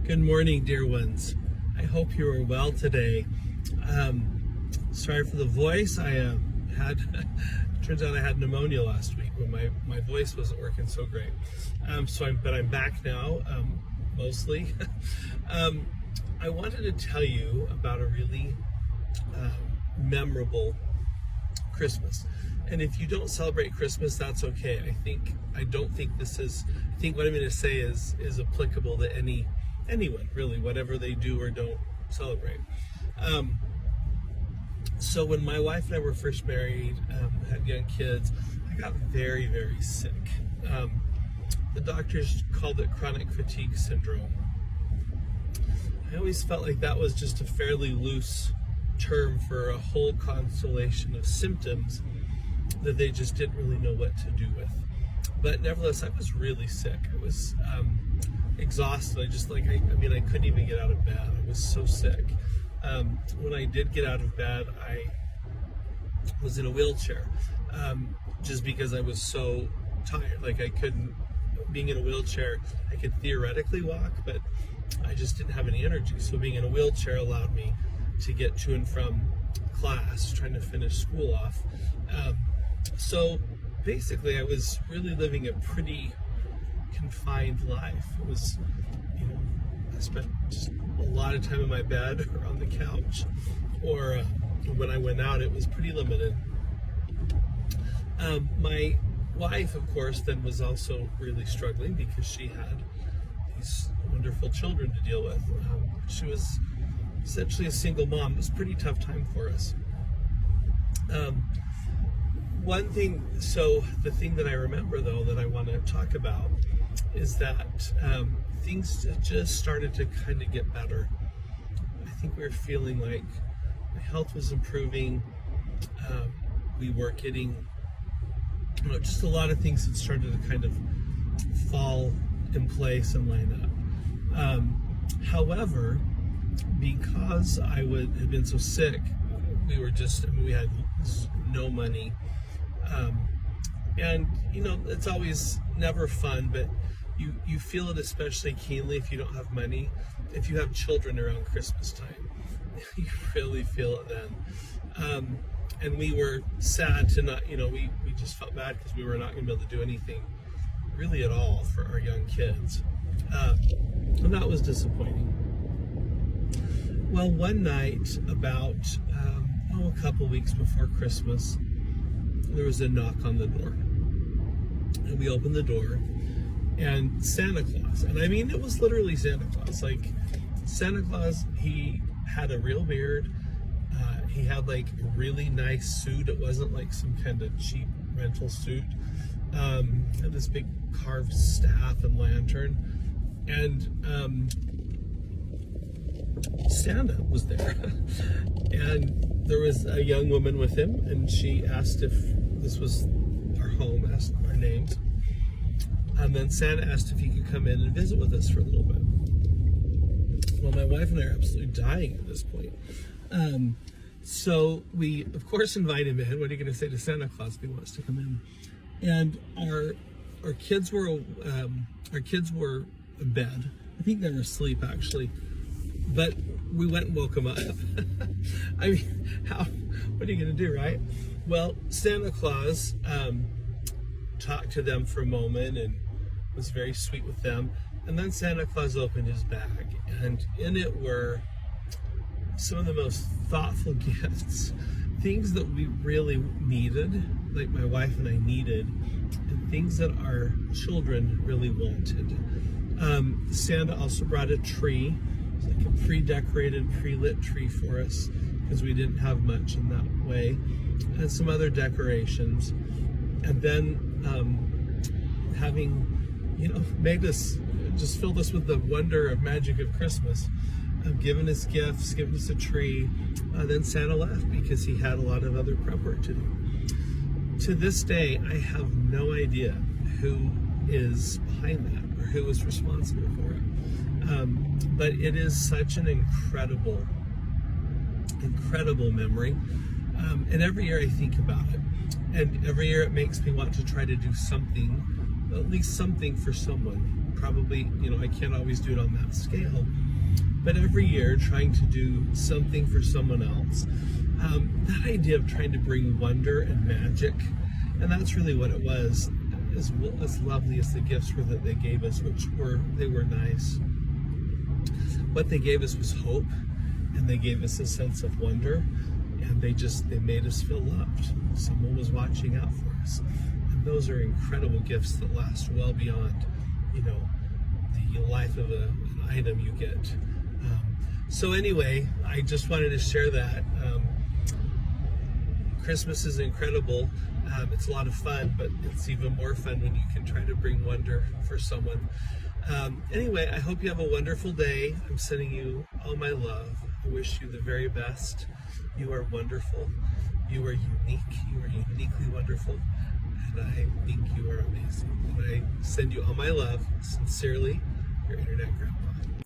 Good morning, dear ones. I hope you are well today. Sorry for the voice. I had, turns out I had pneumonia last week when my voice wasn't working so great. But I'm back now, mostly. I wanted to tell you about a really memorable Christmas. And if you don't celebrate Christmas, that's okay. I don't think I think what I'm going to say is applicable to anyone, really, whatever they do or don't celebrate. So when my wife and I were first married, had young kids, I got very, very sick. The doctors called it chronic fatigue syndrome. I always felt like that was just a fairly loose term for a whole constellation of symptoms that they just didn't really know what to do with. But nevertheless, I was really sick. I was exhausted. I couldn't even get out of bed. I was so sick. When I did get out of bed, I was in a wheelchair, just because I was so tired. Being in a wheelchair, I could theoretically walk, but I just didn't have any energy. So being in a wheelchair allowed me to get to and from class, trying to finish school off. So basically, I was really living a pretty confined life. It was, I spent just a lot of time in my bed or on the couch, or when I went out, it was pretty limited. My wife, of course, then was also really struggling because she had these wonderful children to deal with. She was essentially a single mom. It was a pretty tough time for us. The thing that I remember, though, that I want to talk about is that things just started to kind of get better. I think we were feeling like my health was improving. We were getting, just a lot of things that started to kind of fall in place and line up. However, because I had been so sick, we had no money. And it's always never fun, but you feel it especially keenly if you don't have money. If you have children around Christmas time, you really feel it then. And we were sad to not, we just felt bad because we were not going to be able to do anything really at all for our young kids. And that was disappointing. Well, one night about, a couple weeks before Christmas, there was a knock on the door. And we opened the door, and Santa Claus, and I mean, it was literally Santa Claus. Santa Claus, he had a real beard. He had a really nice suit. It wasn't like some kind of cheap rental suit. Had this big carved staff and lantern. And Santa was there. And there was a young woman with him, and she asked if this was our home, asked our names. And then Santa asked if he could come in and visit with us for a little bit. Well, my wife and I are absolutely dying at this point. So we, of course, invite him in. What are you going to say to Santa Claus if he wants to come in? And our kids were in bed. I think they were asleep, actually. But we went and woke them up. I mean, what are you going to do, right? Well, Santa Claus talked to them for a moment and was very sweet with them. And then Santa Claus opened his bag, and in it were some of the most thoughtful gifts, things that we really needed, like my wife and I needed, and things that our children really wanted. Santa also brought a tree. It was like a pre-decorated, pre-lit tree for us because we didn't have much in that way, and some other decorations. And then having, made us, just filled us with the wonder of magic of Christmas, given us gifts, given us a tree. Then Santa left because he had a lot of other prep work to do. To this day, I have no idea who is behind that or who is responsible for it. But it is such an incredible memory. And every year I think about it. And every year it makes me want to try to do something, at least something for someone. probably, I can't always do it on that scale, but every year trying to do something for someone else. That idea of trying to bring wonder and magic, and that's really what it was, as lovely as the gifts were that they gave us, they were nice. What they gave us was hope, and they gave us a sense of wonder, and they made us feel loved. Someone was watching out for us. And those are incredible gifts that last well beyond, the life of an item you get. So anyway, I just wanted to share that. Christmas is incredible. It's a lot of fun, but it's even more fun when you can try to bring wonder for someone. Anyway, I hope you have a wonderful day. I'm sending you all my love. I wish you the very best. You are wonderful. You are unique. You are uniquely wonderful. And I think you are amazing. And I send you all my love. Sincerely, your Internet Grandpa.